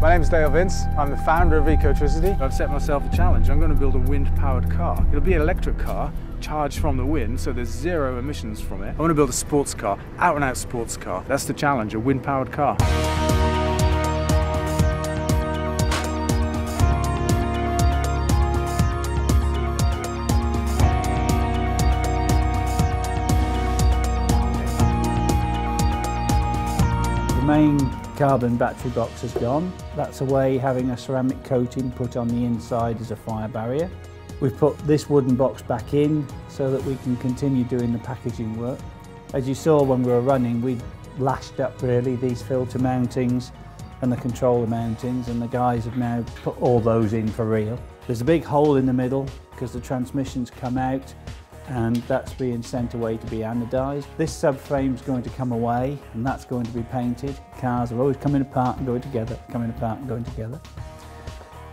My name's Dale Vince. I'm the founder of Ecotricity. I've set myself a challenge. I'm going to build a wind-powered car. It'll be an electric car, charged from the wind, so there's zero emissions from it. I want to build a sports car, out-and-out sports car. That's the challenge, a wind-powered car. The main carbon battery box has gone. That's away having a ceramic coating put on the inside as a fire barrier. We've put this wooden box back in so that we can continue doing the packaging work. As you saw when we were running, we lashed up really these filter mountings and the controller mountings, and the guys have now put all those in for real. There's a big hole in the middle because the transmission's come out, and that's being sent away to be anodised. This subframe's going to come away and that's going to be painted. Cars are always coming apart and going together, coming apart and going together.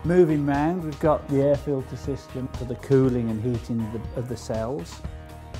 Moving round, we've got the air filter system for the cooling and heating of the cells.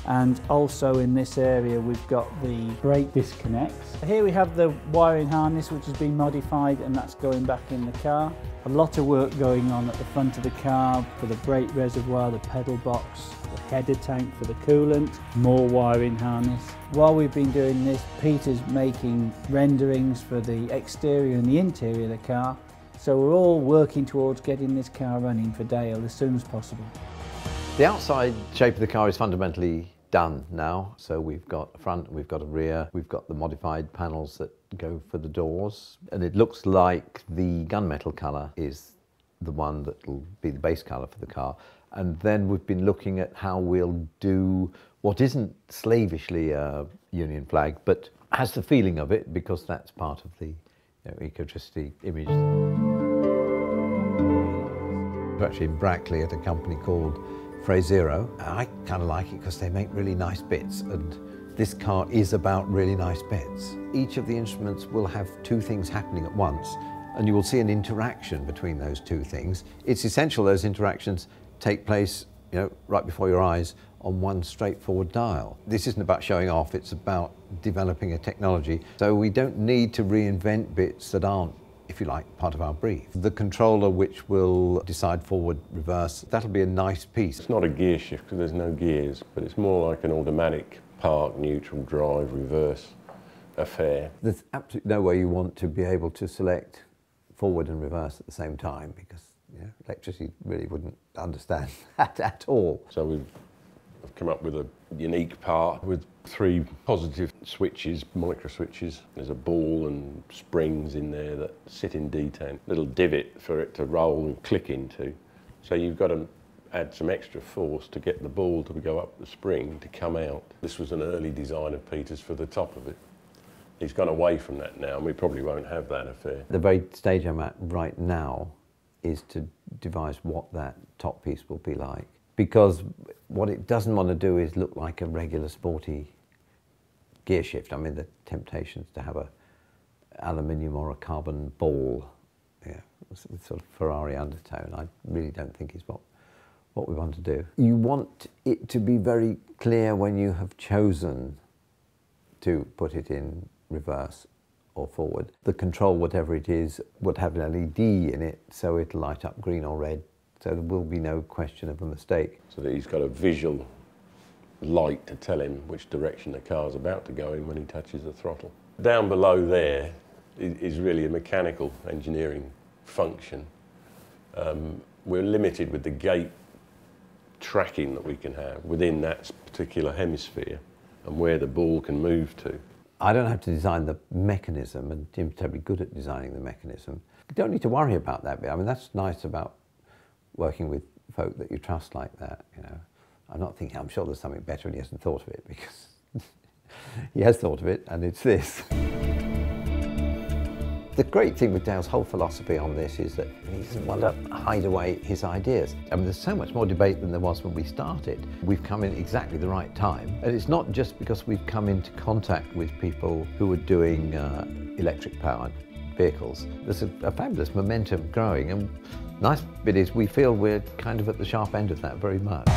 And also in this area we've got the brake disconnects. Here we have the wiring harness which has been modified, and that's going back in the car. A lot of work going on at the front of the car for the brake reservoir, the pedal box, the header tank for the coolant, more wiring harness. While we've been doing this, Peter's making renderings for the exterior and the interior of the car. So we're all working towards getting this car running for Dale as soon as possible. The outside shape of the car is fundamentally done now. So we've got a front, we've got a rear, we've got the modified panels that go for the doors. And it looks like the gunmetal colour is the one that will be the base colour for the car. And then we've been looking at how we'll do what isn't slavishly a Union flag, but has the feeling of it, because that's part of the Ecotricity image. We're actually in Brackley at a company called Zero. I kind of like it because they make really nice bits, and this car is about really nice bits. Each of the instruments will have two things happening at once, and you will see an interaction between those two things. It's essential those interactions take place, right before your eyes on one straightforward dial. This isn't about showing off, it's about developing a technology. So we don't need to reinvent bits that aren't, if you like, part of our brief. The controller which will decide forward, reverse, that'll be a nice piece. It's not a gear shift because there's no gears, but it's more like an automatic park, neutral, drive, reverse affair. There's absolutely no way you want to be able to select forward and reverse at the same time, because electricity really wouldn't understand that at all. So we've come up with a unique part with 3 positive switches, micro switches. There's a ball and springs in there that sit in detent, little divot for it to roll and click into. So you've got to add some extra force to get the ball to go up the spring to come out. This was an early design of Peter's for the top of it. He's gone away from that now, and we probably won't have that affair. The very stage I'm at right now is to devise what that top piece will be like. Because what it doesn't want to do is look like a regular sporty gear shift. I mean, the temptations to have a aluminium or a carbon ball, with sort of Ferrari undertone, I really don't think is what we want to do. You want it to be very clear when you have chosen to put it in reverse or forward. The control, whatever it is, would have an LED in it, so it'll light up green or red, so there will be no question of a mistake. So that he's got a visual light to tell him which direction the car's about to go in when he touches the throttle. Down below there is really a mechanical engineering function. We're limited with the gate tracking that we can have within that particular hemisphere and where the ball can move to. I don't have to design the mechanism, and Jim's terribly good at designing the mechanism. You don't need to worry about that bit. I mean, that's nice about working with folk that you trust like that, I'm not thinking, I'm sure there's something better and he hasn't thought of it, because he has thought of it, and it's this. The great thing with Dale's whole philosophy on this is that he doesn't want to hide away his ideas. I mean, there's so much more debate than there was when we started. We've come in exactly the right time, and it's not just because we've come into contact with people who are doing electric-powered vehicles. There's a fabulous momentum growing, and the nice bit is we feel we're kind of at the sharp end of that very much.